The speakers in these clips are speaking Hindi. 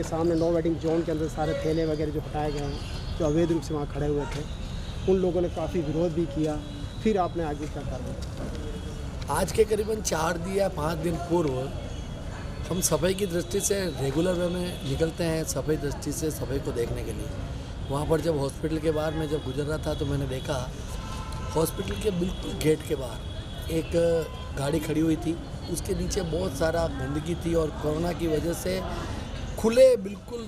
सामने नो वेटिंग जोन के अंदर सारे ठेले वगैरह जो हटाए गए हैं, जो अवैध रूप से वहाँ खड़े हुए थे, उन लोगों ने काफ़ी विरोध भी किया। फिर आपने आगे क्या करना? आज के करीबन 4 दिन या 5 दिन पूर्व हम सफाई की दृष्टि से रेगुलर वे में निकलते हैं, सफाई दृष्टि से सफाई को देखने के लिए। वहाँ पर जब हॉस्पिटल के बाहर में जब गुजर रहा था तो मैंने देखा हॉस्पिटल के बिल्कुल गेट के बाहर एक गाड़ी खड़ी हुई थी, उसके नीचे बहुत सारा गंदगी थी और कोरोना की वजह से खुले बिल्कुल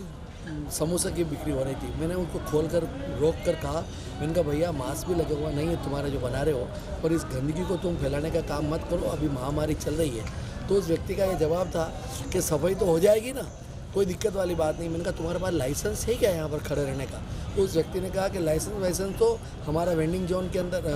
समोसा की बिक्री हो रही थी। मैंने उनको खोल कर रोक कर कहा, मैंने कहा भैया मास्क भी लगा हुआ नहीं है तुम्हारा जो बना रहे हो, और इस गंदगी को तुम फैलाने का काम मत करो, अभी महामारी चल रही है। तो उस व्यक्ति का ये जवाब था कि सफाई तो हो जाएगी ना, कोई दिक्कत वाली बात नहीं। मैंने कहा तुम्हारे पास लाइसेंस है क्या यहाँ पर खड़े रहने का? तो उस व्यक्ति ने कहा कि लाइसेंस तो हमारा वेंडिंग जोन के अंदर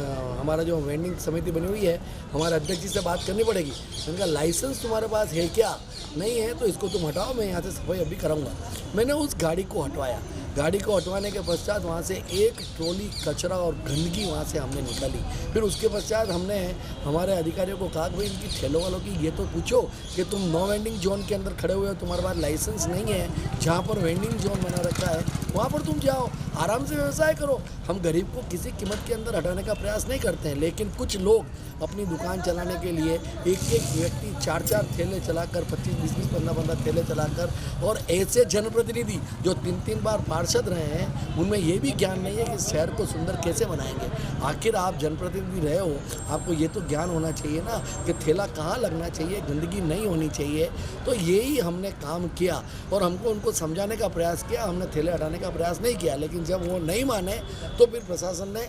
हमारा जो वेंडिंग समिति बनी हुई है, हमारे अध्यक्ष जी से बात करनी पड़ेगी। मैंने कहा लाइसेंस तुम्हारे पास है क्या? नहीं है तो इसको तुम हटाओ, मैं यहाँ से सफाई अभी कराऊंगा। मैंने उस गाड़ी को हटवाया। गाड़ी को हटवाने के पश्चात वहाँ से एक ट्रॉली कचरा और गंदगी वहाँ से हमने निकाली। फिर उसके पश्चात हमने हमारे अधिकारियों को कहा कि भाई इनकी ठेलों वालों की ये तो पूछो कि तुम नो वेंडिंग जोन के अंदर खड़े हुए हो, तुम्हारे पास लाइसेंस नहीं है, जहाँ पर वेंडिंग जोन बना रखा है वहाँ पर तुम जाओ, आराम से व्यवसाय करो। हम गरीब को किसी कीमत के अंदर हटाने का प्रयास नहीं करते हैं, लेकिन कुछ लोग अपनी दुकान चलाने के लिए एक व्यक्ति 4 ठेले चलाकर 25-20 15 ठेले चलाकर, और ऐसे जनप्रतिनिधि जो 3 बार पार्षद रहे हैं, उनमें ये भी ज्ञान नहीं है कि शहर को सुंदर कैसे बनाएंगे। आखिर आप जनप्रतिनिधि रहे हो, आपको ये तो ज्ञान होना चाहिए ना कि ठेला कहाँ लगना चाहिए, गंदगी नहीं होनी चाहिए। तो यही हमने काम किया और हमको उनको समझाने का प्रयास किया, हमने ठेले हटाने का प्रयास नहीं किया। लेकिन जब वो नहीं माने तो फिर प्रशासन ने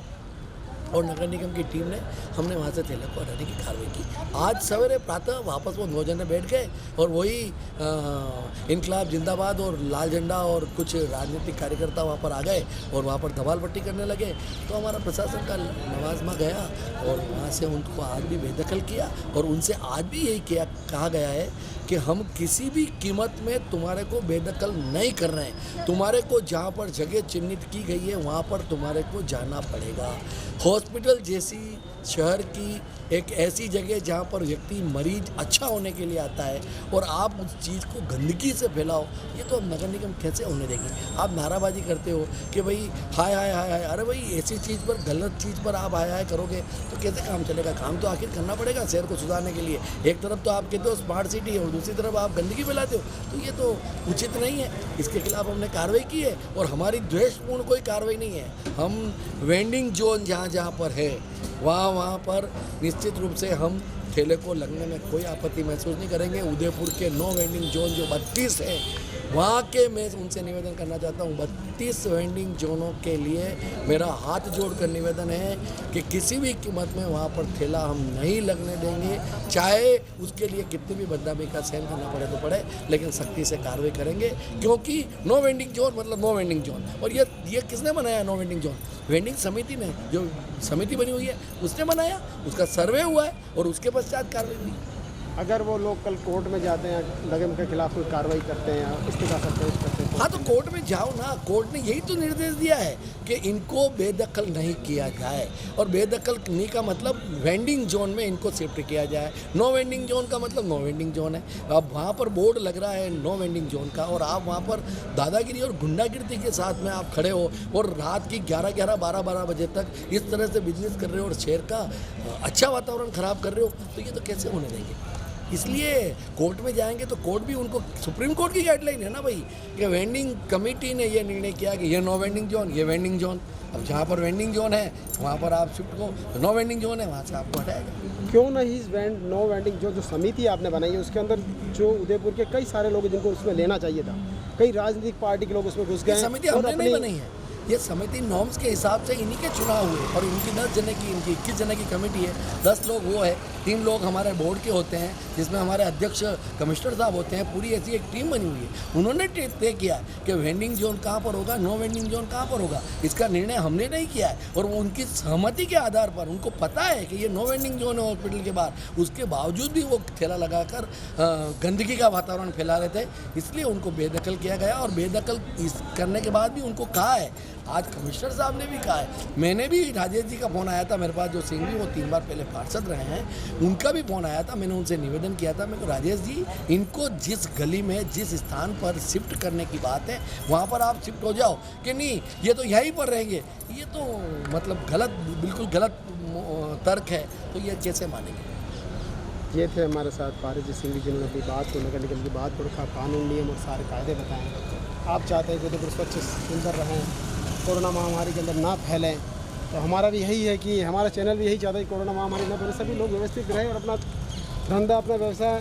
और नगर निगम की टीम ने हमने वहाँ से ठेले को हटाने की कार्रवाई की। आज सवेरे प्रातः वापस वो 9 जने बैठ गए और वही इनकलाब जिंदाबाद और लाल झंडा और कुछ राजनीतिक कार्यकर्ता वहाँ पर आ गए और वहाँ पर धमाल पट्टी करने लगे। तो हमारा प्रशासन का नवाजमा गया और वहाँ से उनको आज भी बेदखल किया और उनसे आज भी यही कहा गया है कि हम किसी भी कीमत में तुम्हारे को बेदखल नहीं कर रहे हैं। तुम्हारे को जहाँ पर जगह चिन्हित की गई है वहाँ पर तुम्हारे को जाना पड़ेगा। हॉस्पिटल जैसी शहर की एक ऐसी जगह जहाँ पर व्यक्ति मरीज अच्छा होने के लिए आता है और आप उस चीज़ को गंदगी से फैलाओ, ये तो हम नगर निगम कैसे होने देंगे? आप नाराबाजी करते हो कि भाई हाय हाय हाय हाय, अरे भाई ऐसी चीज़ पर, गलत चीज़ पर आप हाय हाय करोगे तो कैसे काम चलेगा? काम तो आखिर करना पड़ेगा शहर को सुधारने के लिए। एक तरफ तो आप कहते हो स्मार्ट सिटी है और दूसरी तरफ आप गंदगी फैलाते हो, तो ये तो उचित नहीं है। इसके खिलाफ हमने कार्रवाई की है और हमारी द्वेषपूर्ण कोई कार्रवाई नहीं है। हम वेंडिंग जोन जहाँ जहाँ पर है वहाँ पर निश्चित रूप से हम ठेले को लगने में कोई आपत्ति महसूस नहीं करेंगे। उदयपुर के नो वेंडिंग जोन जो 32 है वहाँ के मैं उनसे निवेदन करना चाहता हूँ, 32 वेंडिंग जोनों के लिए मेरा हाथ जोड़कर निवेदन है कि किसी भी कीमत में वहाँ पर ठेला हम नहीं लगने देंगे, चाहे उसके लिए कितनी भी बदनामी का सहन करना पड़े तो पड़े, लेकिन सख्ती से कार्रवाई करेंगे। क्योंकि नो वेंडिंग जोन मतलब नो वेंडिंग जोन। और ये किसने बनाया नो वेंडिंग जोन? वेंडिंग समिति ने, जो समिति बनी हुई है उसने बनाया, उसका सर्वे हुआ है और उसके पश्चात कार्रवाई हुई। अगर वो लोग कल कोर्ट में जाते हैं, निगम के खिलाफ कोई कार्रवाई करते हैं, इस्तीफा करते हैं, हाँ तो कोर्ट में जाओ ना। कोर्ट ने यही तो निर्देश दिया है कि इनको बेदखल नहीं किया जाए, और बेदखल नहीं का मतलब वेंडिंग जोन में इनको शिफ्ट किया जाए। नो वेंडिंग जोन का मतलब नो वेंडिंग जोन है। अब वहाँ पर बोर्ड लग रहा है नो वेंडिंग जोन का, और आप वहाँ पर दादागिरी और गुंडागिरी के साथ में आप खड़े हो और रात की 11-11, 12-12 बजे तक इस तरह से बिजनेस कर रहे हो और शहर का अच्छा वातावरण ख़राब कर रहे हो, तो ये तो कैसे होने देंगे? इसलिए कोर्ट में जाएंगे तो कोर्ट भी उनको, सुप्रीम कोर्ट की गाइडलाइन है ना भाई, कि वेंडिंग कमेटी ने ये निर्णय किया कि ये नो वेंडिंग जोन, ये वेंडिंग जोन। अब जहाँ पर वेंडिंग जोन है वहाँ पर आप शिफ्ट हो, तो नो वेंडिंग जोन है वहाँ से आपको हटाएगा। क्यों नहीं इस नो वेंडिंग जो समिति आपने बनाई है उसके अंदर जो उदयपुर के कई सारे लोग जिनको उसमें लेना चाहिए था, कई राजनीतिक पार्टी के लोग उसमें घुस गए। समिति हमने नहीं बनाई है, ये समिति नॉर्म्स के हिसाब से इन्हीं के चुनाव हुए और इनकी 10 जने की, इनकी 21 जने की कमेटी है। 10 लोग वो है, 3 लोग हमारे बोर्ड के होते हैं जिसमें हमारे अध्यक्ष कमिश्नर साहब होते हैं। पूरी ऐसी एक टीम बनी हुई है। उन्होंने तय किया कि वेंडिंग जोन कहाँ पर होगा, नो वेंडिंग जोन कहाँ पर होगा, इसका निर्णय हमने नहीं किया है। और वो उनकी सहमति के आधार पर, उनको पता है कि ये नो वेंडिंग जोन है हॉस्पिटल के बाहर, उसके बावजूद भी वो ठेला लगाकर गंदगी का वातावरण फैला रहे थे, इसलिए उनको बेदखल किया गया। और बेदखल करने के बाद भी उनको कहा है आज कमिश्नर साहब ने भी कहा है, मैंने भी राजेश जी का फ़ोन आया था मेरे पास, जो सिंह जी वो 3 बार पहले पार्षद रहे हैं, उनका भी फ़ोन आया था। मैंने उनसे निवेदन किया था, मेरे को राजेश जी इनको जिस गली में जिस स्थान पर शिफ्ट करने की बात है वहाँ पर आप शिफ्ट हो जाओ, कि नहीं ये तो यहीं पर रहेंगे, ये तो मतलब गलत, बिल्कुल गलत तर्क है, तो ये कैसे मानेंगे। ये थे हमारे साथ पारस सिंह जी, जिन्होंने अपनी बात को नगर निगम की बात को रखा, कानून नियम और सारे कायदे बताएं। आप चाहते हैं कि उधर स्वच्छ सुंदर रहें, कोरोना महामारी के अंदर ना फैलें, तो हमारा भी यही है कि हमारा चैनल भी यही चाहता है कि कोरोना महामारी ना फैले, सभी लोग व्यवस्थित रहें और अपना धंधा अपना व्यवसाय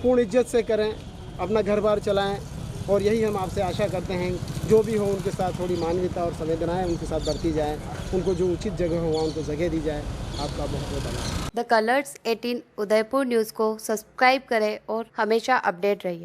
पूर्ण इज्जत से करें, अपना घर बार चलाएँ। और यही हम आपसे आशा करते हैं, जो भी हो उनके साथ थोड़ी मानवीयता और संवेदनाएँ उनके साथ बरती जाए, उनको जो उचित जगह हो वहाँ उनको जगह दी जाए। आपका बहुत बहुत धन्यवाद। द कलर्स 18 उदयपुर न्यूज़ को सब्सक्राइब करें और हमेशा अपडेट रहिए।